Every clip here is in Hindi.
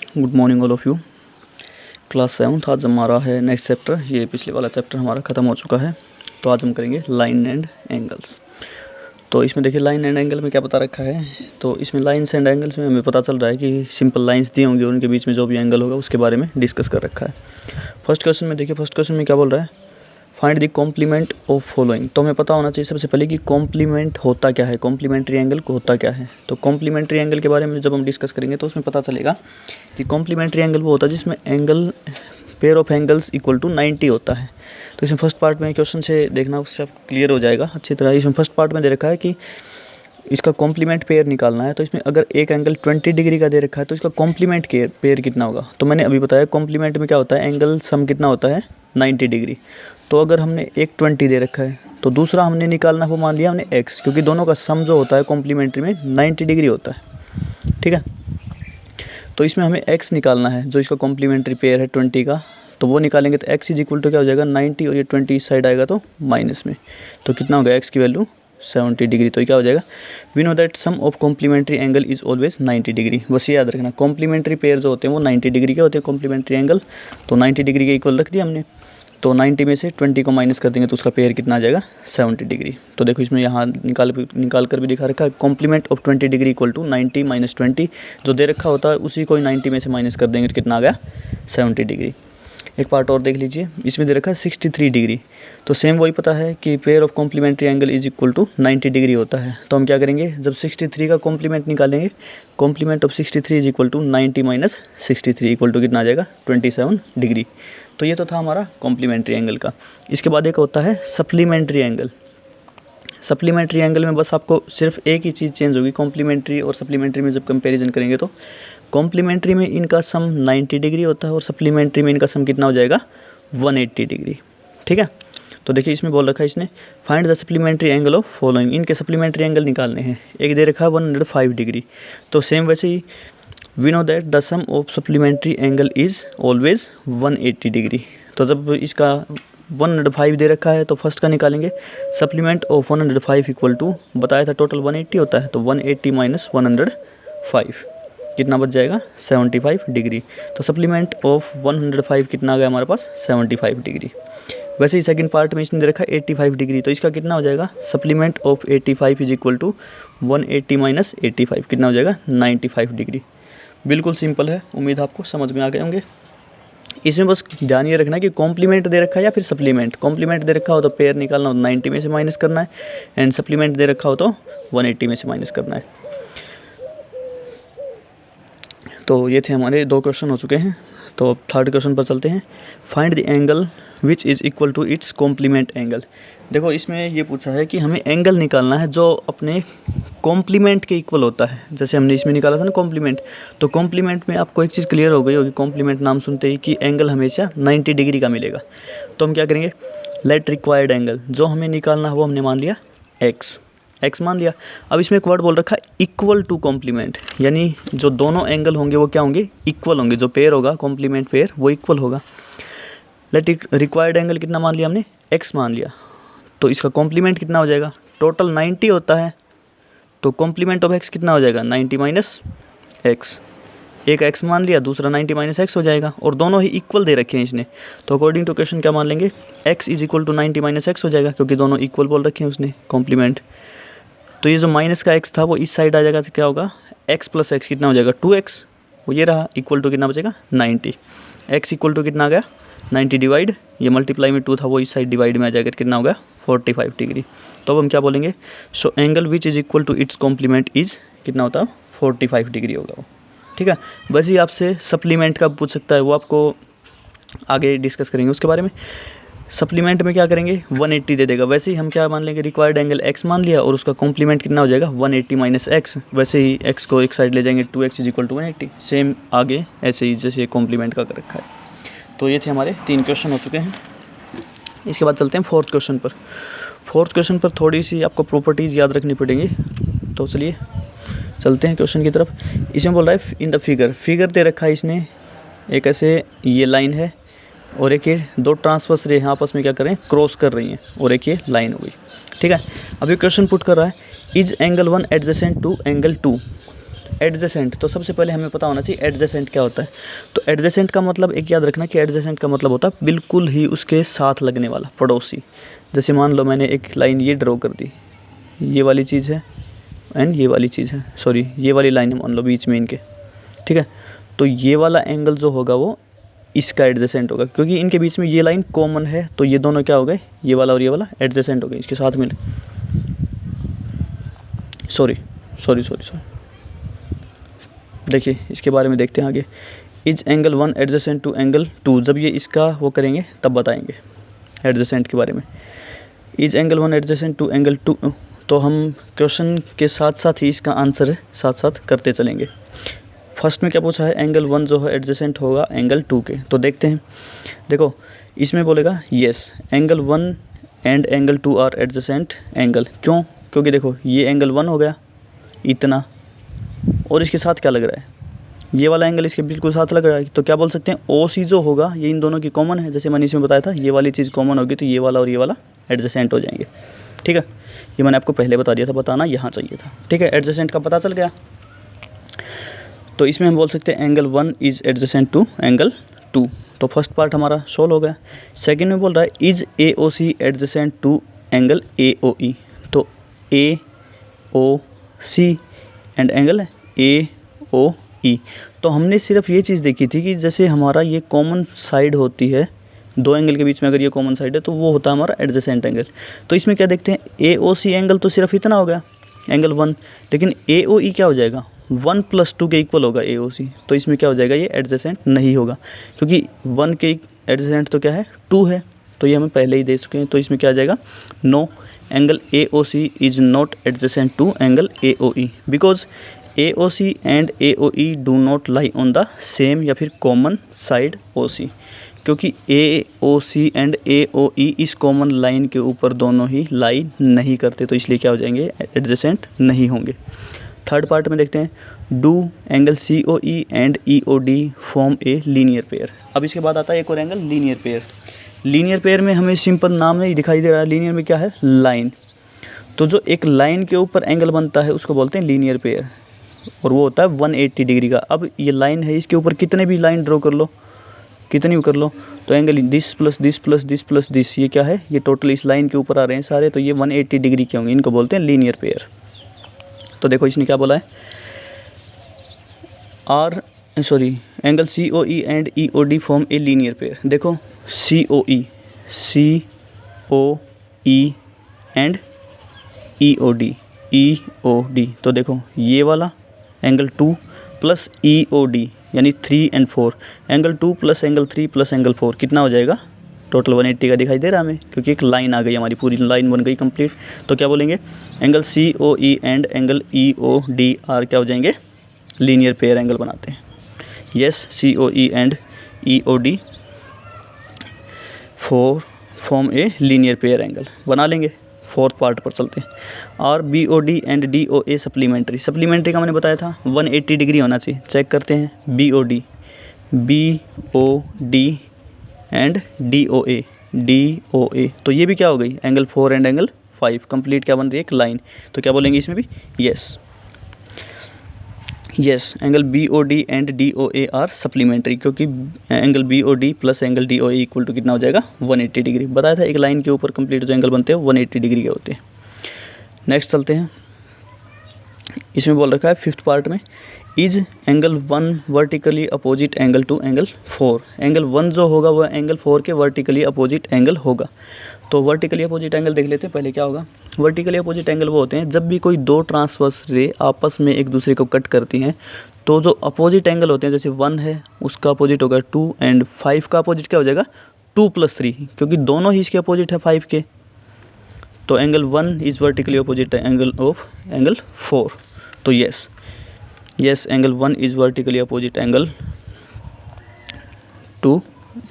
Good morning all of you. Class 7 आज हमारा है नेक्स्ट चैप्टर। ये पिछले वाला चैप्टर हमारा ख़त्म हो चुका है, तो आज हम करेंगे लाइन एंड एंगल्स। तो इसमें देखिए लाइन एंड एंगल में क्या बता रखा है। तो इसमें लाइन्स एंड एंगल्स में हमें पता चल रहा है कि सिंपल लाइंस दी होंगी, उनके बीच में जो भी एंगल होगा उसके बारे में डिस्कस कर रखा है। फर्स्ट क्वेश्चन में देखिए, फर्स्ट क्वेश्चन में क्या बोल रहा है, find the complement of following. तो हमें पता होना चाहिए सबसे पहले कि कॉम्प्लीमेंट होता क्या है, कॉम्प्लीमेंट्री एंगल को होता क्या है। तो कॉम्प्लीमेंट्री एंगल के बारे में जब हम डिस्कस करेंगे तो उसमें पता चलेगा कि कॉम्प्लीमेंट्री एंगल वो होता है जिसमें angle pair of angles equal to 90 होता है। तो इसमें फर्स्ट पार्ट में क्वेश्चन से देखना, उससे क्लियर हो जाएगा अच्छी तरह। इसमें फर्स्ट पार्ट में दे रखा है कि इसका कॉम्प्लीमेंट पेयर निकालना है। तो इसमें अगर एक एंगल 20 डिग्री का दे रखा है तो इसका कॉम्प्लीमेंट पेयर कितना होगा। तो मैंने अभी बताया कॉम्प्लीमेंट में क्या होता है, एंगल सम कितना होता है 90 डिग्री। तो अगर हमने एक 20 दे रखा है तो दूसरा हमने निकालना वो मान लिया हमने x, क्योंकि दोनों का सम जो होता है कॉम्प्लीमेंट्री में 90 डिग्री होता है। ठीक है, तो इसमें हमें x निकालना है जो इसका कॉम्प्लीमेंट्री पेयर है 20 का। तो वो निकालेंगे तो x इज इक्वल टू क्या हो जाएगा 90, और ये 20 इस साइड आएगा तो माइनस में। तो कितना होगा x की वैल्यू 70 डिग्री। तो क्या हो जाएगा, we know that sum of complementary angle is always 90 degree. बस ये याद रखना, कॉम्प्लीमेंट्री पेयर जो होते हैं वो 90 डिग्री के होते हैं कॉम्प्लीमेंट्री एंगल। तो 90 डिग्री के इक्वल रख दिया हमने। तो 90 में से 20 को माइनस कर देंगे तो उसका पेयर कितना आ जाएगा 70 डिग्री। तो देखो इसमें यहाँ निकाल कर भी दिखा रखा है, complement of 20 degree equal to 90 minus 20। जो दे रखा होता है उसी को 90 में से माइनस कर देंगे तो कितना आ गया 70 डिग्री। एक पार्ट और देख लीजिए, इसमें दे रखा है 63 डिग्री। तो सेम वही पता है कि pair of complementary angle is equal to 90 degree होता है। तो हम क्या करेंगे, जब 63 का कॉम्प्लीमेंट निकालेंगे, complement of 63 is equal to 90 minus 63 equal to कितना आ जाएगा 27 डिग्री। तो ये तो था हमारा कॉम्प्लीमेंट्री एंगल का। इसके बाद एक होता है सप्लीमेंट्री एंगल। सप्लीमेंट्री एंगल में बस आपको सिर्फ एक ही चीज़ चेंज होगी, कॉम्प्लीमेंट्री और सप्लीमेंट्री में जब कंपैरिजन करेंगे तो कॉम्प्लीमेंट्री में इनका सम 90 डिग्री होता है और सप्लीमेंट्री में इनका सम कितना हो जाएगा 180 डिग्री। ठीक है, तो देखिए इसमें बोल रखा है इसने find the supplementary angle of following. इनके सप्लीमेंट्री एंगल निकालने हैं। एक दे रखा है 105 डिग्री। तो सेम वैसे ही we know that the sum of supplementary angle is always 180 degree. तो जब इसका 105 दे रखा है तो फर्स्ट का निकालेंगे, सप्लीमेंट ऑफ 105 इक्वल टू बताया था टोटल 180 होता है। तो 180 माइनस 105 कितना बच जाएगा 75 डिग्री। तो सप्लीमेंट ऑफ 105 कितना आ गया हमारे पास 75 डिग्री। वैसे ही सेकंड पार्ट में इसने दे रखा है 85 डिग्री। तो इसका कितना हो जाएगा, supplement of 85 is equal to 180 minus 85 कितना हो जाएगा 95 डिग्री। बिल्कुल सिंपल है, उम्मीद आपको समझ में आ गए होंगे। इसमें बस ध्यान ये रखना है कि कॉम्प्लीमेंट दे रखा है या फिर सप्लीमेंट। कॉम्प्लीमेंट दे रखा हो तो पेयर निकालना हो 90 में से माइनस करना है, एंड सप्लीमेंट दे रखा हो तो 180 में से माइनस करना है। तो ये थे हमारे 2 क्वेश्चन हो चुके हैं। तो थर्ड क्वेश्चन पर चलते हैं, find the angle which is equal to its complement angle. देखो इसमें ये पूछा है कि हमें एंगल निकालना है जो अपने कॉम्प्लीमेंट के इक्वल होता है। जैसे हमने इसमें निकाला था ना कॉम्प्लीमेंट, तो कॉम्प्लीमेंट में आपको एक चीज़ क्लियर हो गई होगी कॉम्प्लीमेंट नाम सुनते ही कि एंगल हमेशा 90 डिग्री का मिलेगा। तो हम क्या करेंगे, लेट रिक्वायर्ड एंगल जो हमें निकालना है वो हमने मान लिया एक्स मान लिया। अब इसमें एक वर्ड बोल रखा है इक्वल टू कॉम्प्लीमेंट, यानी जो दोनों एंगल होंगे वो क्या होंगे इक्वल होंगे। जो पेयर होगा कॉम्प्लीमेंट पेयर वो इक्वल होगा। लेट रिक्वायर्ड एंगल कितना मान लिया हमने एक्स मान लिया। तो इसका कॉम्प्लीमेंट कितना हो जाएगा, टोटल 90 होता है तो कॉम्प्लीमेंट ऑफ एक्स कितना हो जाएगा 90 माइनस एक्स। एक एक्स मान लिया, दूसरा 90 माइनस एक्स हो जाएगा, और दोनों ही इक्वल दे रखे हैं इसने। तो अकॉर्डिंग टू क्वेश्चन क्या मान लेंगे, x is equal to 90 minus x हो जाएगा, क्योंकि दोनों इक्वल बोल रखे हैं उसने कॉम्प्लीमेंट। तो ये जो माइनस का एक्स था वो इस साइड आ जाएगा, तो क्या होगा एक्स प्लस एक्स कितना हो जाएगा 2x, वो ये रहा, इक्वल टू कितना बचेगा 90। एक्स इक्वल टू कितना आ गया 90 डिवाइड, ये मल्टीप्लाई में 2 था वो इस साइड डिवाइड में आ जाएगा, कितना हो गया 45 डिग्री। तो अब हम क्या बोलेंगे, so angle which is equal to its complement is कितना होता है 45 डिग्री होगा वो। ठीक है, बस ही आपसे सप्लीमेंट का पूछ सकता है, वो आपको आगे डिस्कस करेंगे उसके बारे में। सप्लीमेंट में क्या करेंगे 180 दे देगा। वैसे ही हम क्या मान लेंगे, रिक्वायर्ड एंगल x मान लिया और उसका कॉम्प्लीमेंट कितना हो जाएगा 180 माइनस एक्स। वैसे ही x को एक साइड ले जाएंगे 2x is equal to 180। Same आगे ऐसे ही जैसे कॉम्प्लीमेंट का कर रखा है। तो ये थे हमारे 3 क्वेश्चन हो चुके हैं। इसके बाद चलते हैं फोर्थ क्वेश्चन पर। फोर्थ क्वेश्चन पर थोड़ी सी आपको प्रॉपर्टीज़ याद रखनी पड़ेंगी। तो चलिए चलते हैं क्वेश्चन की तरफ। इसमें बोल रहा है इन द फिगर दे रखा है इसने, एक ऐसे ये लाइन है और एक ये 2 ट्रांसवर्स रे हैं आपस में क्या कर रहे हैं क्रॉस कर रही हैं, और एक ये लाइन हो गई। ठीक है, अभी क्वेश्चन पुट कर रहा है is angle 1 adjacent to angle 2। Adjacent, तो सबसे पहले हमें पता होना चाहिए एडजेसेंट क्या होता है। तो एडजेसेंट का मतलब एक याद रखना कि एडजेसेंट का मतलब होता है बिल्कुल ही उसके साथ लगने वाला, पड़ोसी। जैसे मान लो मैंने एक लाइन ये ड्रॉ कर दी, ये वाली चीज़ है एंड ये वाली चीज़ है, सॉरी ये वाली लाइन है मान लो बीच में इनके, ठीक है। तो ये वाला एंगल जो होगा वो इसका एडजेसेंट होगा, क्योंकि इनके बीच में ये लाइन कॉमन है, तो ये दोनों क्या हो गए, ये वाला और ये वाला एडजेसेंट हो गए, इसके साथ में सॉरी। देखिए इसके बारे में देखते हैं आगे। Is angle 1 adjacent to angle 2, जब ये इसका वो करेंगे तब बताएंगे एडजेसेंट के बारे में। Is angle 1 adjacent to angle 2, तो हम क्वेश्चन के साथ साथ ही इसका आंसर साथ साथ करते चलेंगे। फर्स्ट में क्या पूछा है, एंगल 1 जो है एडजेसेंट होगा एंगल 2 के, तो देखते हैं। देखो इसमें बोलेगा yes angle 1 and angle 2 are adjacent angle. क्यों? क्योंकि देखो ये एंगल 1 हो गया इतना, और इसके साथ क्या लग रहा है, ये वाला एंगल इसके बिल्कुल साथ लग रहा है, तो क्या बोल सकते हैं ओ सी जो होगा ये इन दोनों की कॉमन है। जैसे मैंने इसमें बताया था ये वाली चीज़ कॉमन होगी तो ये वाला और ये वाला एडजेसेंट हो जाएंगे, ठीक है। ये मैंने आपको पहले बता दिया था, बताना यहाँ चाहिए था, ठीक है। एडजेसेंट का पता चल गया, तो इसमें हम बोल सकते हैं angle 1 is adjacent to angle 2, तो फर्स्ट पार्ट हमारा सोल्व हो गया। सेकेंड में बोल रहा है is A O C adjacent to angle A O E, तो A O C and angle A O E. तो हमने सिर्फ ये चीज़ देखी थी कि जैसे हमारा ये कॉमन साइड होती है, दो एंगल के बीच में अगर ये कॉमन साइड है तो वो होता है हमारा एडजेसेंट एंगल। तो इसमें क्या देखते हैं, ए ओ सी एंगल तो सिर्फ इतना हो गया एंगल 1, लेकिन ए ओ ई क्या हो जाएगा 1 + 2 के इक्वल होगा ए ओ सी, तो इसमें क्या हो जाएगा ये एडजेसेंट नहीं होगा, क्योंकि 1 के एडजेसेंट तो क्या है 2 है, तो ये हमें पहले ही दे चुके हैं, तो इसमें क्या आ जाएगा no angle A O C is not adjacent to angle A O E, because A O C and A O E do not lie on the same या फिर कॉमन साइड ओ सी, क्योंकि ए O C and A O ई इस कॉमन लाइन के ऊपर दोनों ही लाई नहीं करते, तो इसलिए क्या हो जाएंगे एडजेसेंट नहीं होंगे। थर्ड पार्ट में देखते हैं do angle C O E and E O D form a linear pair. अब इसके बाद आता है एक और angle linear pair. Linear pair में हमें सिंपल नाम नहीं दिखाई दे रहा है, लीनियर में क्या है लाइन, तो जो एक लाइन के ऊपर एंगल बनता है उसको बोलते हैं लीनियर पेयर, और वो होता है 180 डिग्री का। अब ये लाइन है, इसके ऊपर कितने भी लाइन ड्रॉ कर लो, कितनी भी कर लो, तो angle this plus this plus this plus this, ये क्या है, ये टोटल इस लाइन के ऊपर आ रहे हैं सारे, तो ये 180 डिग्री के होंगे, इनको बोलते हैं लीनियर पेयर। तो देखो इसने क्या बोला है, angle C O E and E O D form a linear pair. देखो C O E and E O D, तो देखो ये वाला एंगल 2 प्लस ई ओ डी यानी 3 and 4, angle 2 plus angle 3 plus angle 4 कितना हो जाएगा, टोटल 180 का दिखाई दे रहा है हमें, क्योंकि एक लाइन आ गई हमारी, पूरी लाइन बन गई कंप्लीट। तो क्या बोलेंगे, angle C O E and angle E O D are क्या हो जाएंगे, लीनियर पेयर एंगल बनाते हैं। Yes C O E and E O D form a linear pair angle बना लेंगे। फोर्थ पार्ट पर चलते हैं। Are B O D and D O A supplementary का मैंने बताया था 180 डिग्री होना चाहिए। चेक करते हैं B O D and D O A, तो ये भी क्या हो गई एंगल 4 एंड एंगल 5 कंप्लीट क्या बन रही है एक लाइन। तो क्या बोलेंगे इसमें भी yes angle B O D and D O A are supplementary, क्योंकि angle B O D plus angle D O A equal to कितना हो जाएगा 180 डिग्री। बताया था एक लाइन के ऊपर कंप्लीट जो एंगल बनते हैं 180 डिग्री के होते हैं। नेक्स्ट चलते हैं, इसमें बोल रखा है फिफ्थ पार्ट में is angle 1 vertically opposite angle to angle 4। Angle 1 जो होगा वह एंगल 4 के वर्टिकली अपोजिट एंगल होगा। तो वर्टिकली अपोजिट एंगल देख लेते हैं पहले क्या होगा। वर्टिकली अपोजिट एंगल वो होते हैं जब भी कोई दो ट्रांसवर्स रे आपस में एक दूसरे को कट करती हैं, तो जो अपोजिट एंगल होते हैं जैसे 1 है उसका अपोजिट होगा 2 एंड 5 का अपोजिट क्या हो जाएगा 2 + 3, क्योंकि दोनों ही इसके अपोजिट है 5 के। तो angle 1 is vertically opposite angle of angle 4। तो yes angle 1 is vertically opposite angle to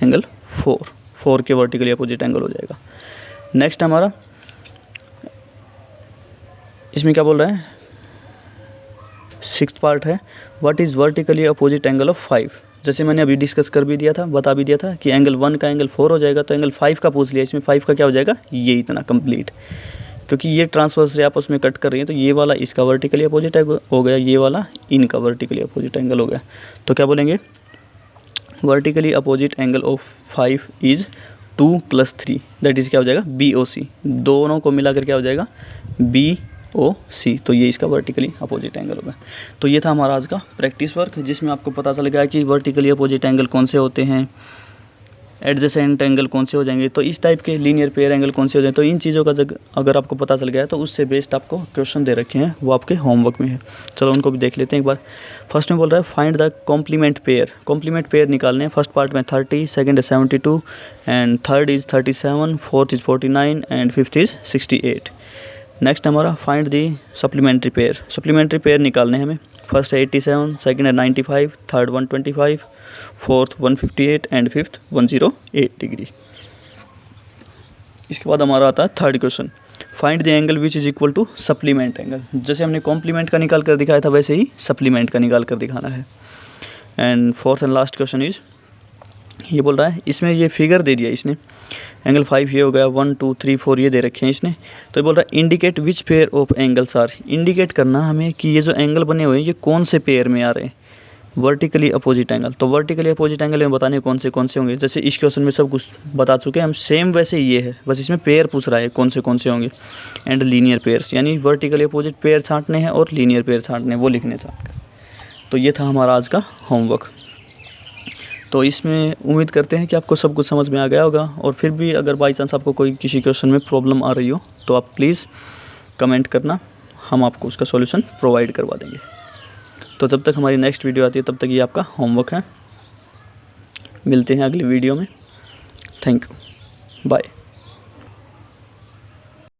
angle 4 के वर्टिकली अपोजिट एंगल हो जाएगा। नेक्स्ट हमारा इसमें क्या बोल रहा है, सिक्स्थ पार्ट है what is vertically opposite angle of 5। जैसे मैंने अभी डिस्कस कर भी दिया था, बता भी दिया था कि एंगल 1 का एंगल 4 हो जाएगा, तो एंगल 5 का पूछ लिया, इसमें 5 का क्या हो जाएगा ये इतना कंप्लीट। क्योंकि ये ट्रांसवर्स रे आपस में कट कर रही है, तो ये वाला इसका वर्टिकली अपोजिट हो गया, ये वाला इनका वर्टिकली अपोजिट एंगल हो गया। तो क्या बोलेंगे, vertically opposite angle of 5 is 2 + 3, that is क्या हो जाएगा BOC। दोनों को मिलाकर क्या हो जाएगा BOC। तो ये इसका वर्टिकली अपोजिट एंगल होगा। तो ये था हमारा आज का प्रैक्टिस वर्क, जिसमें आपको पता चल गया कि वर्टिकली अपोजिट एंगल कौन से होते हैं, एडजेसेंट एंगल कौन से हो जाएंगे, तो इस टाइप के लीनियर पेयर एंगल कौन से हो जाएंगे। तो इन चीज़ों का अगर आपको पता चल गया है तो उससे बेस्ड आपको क्वेश्चन दे रखे हैं, वो आपके होमवर्क में है। चलो उनको भी देख लेते हैं एक बार। फर्स्ट में बोल रहा है find the complement pair. Complement pair निकालने हैं। फर्स्ट पार्ट में 30, सेकंड है 72 and third is 37, fourth is 49 and fifth is 68। Next हमारा find the supplementary pair. Supplementary pair निकालने हैं हमें। फर्स्ट है 87, सेकंड है 95, third 125, fourth 158 and fifth 108 degree. इसके बाद हमारा आता है third question, find the angle which is equal to supplement angle. जैसे हमने कॉम्प्लीमेंट का निकाल कर दिखाया था, वैसे ही सप्लीमेंट का निकाल कर दिखाना है। And fourth and last question is, ये बोल रहा है, इसमें ये फिगर दे दिया इसने, एंगल 5 ये हो गया, 1 2 3 4 ये दे रखे हैं इसने। तो ये बोल रहा है indicate which pair of angles are. Indicate करना हमें कि ये जो एंगल बने हुए हैं ये कौन से पेयर में आ रहे हैं, वर्टिकली अपोजिट एंगल। तो वर्टिकली अपोजिट एंगल में बताने कौन से होंगे। जैसे इस क्वेश्चन में सब कुछ बता चुके हैं हम, सेम वैसे ये है, बस इसमें पेयर पूछ रहा है कौन से होंगे। एंड लीनियर पेयर्स, यानी वर्टिकली अपोजिट पेयर छांटने हैं और लीनियर पेयर छांटने हैं, वो लिखने छांट कर। तो ये था हमारा आज का होमवर्क। तो इसमें उम्मीद करते हैं कि आपको सब कुछ समझ में आ गया होगा। और फिर भी अगर बाई चांस आपको कोई किसी क्वेश्चन में प्रॉब्लम आ रही हो तो आप प्लीज़ कमेंट करना, हम आपको उसका सॉल्यूशन प्रोवाइड करवा देंगे। तो जब तक हमारी नेक्स्ट वीडियो आती है तब तक ये आपका होमवर्क है। मिलते हैं अगली वीडियो में। Thank you, bye.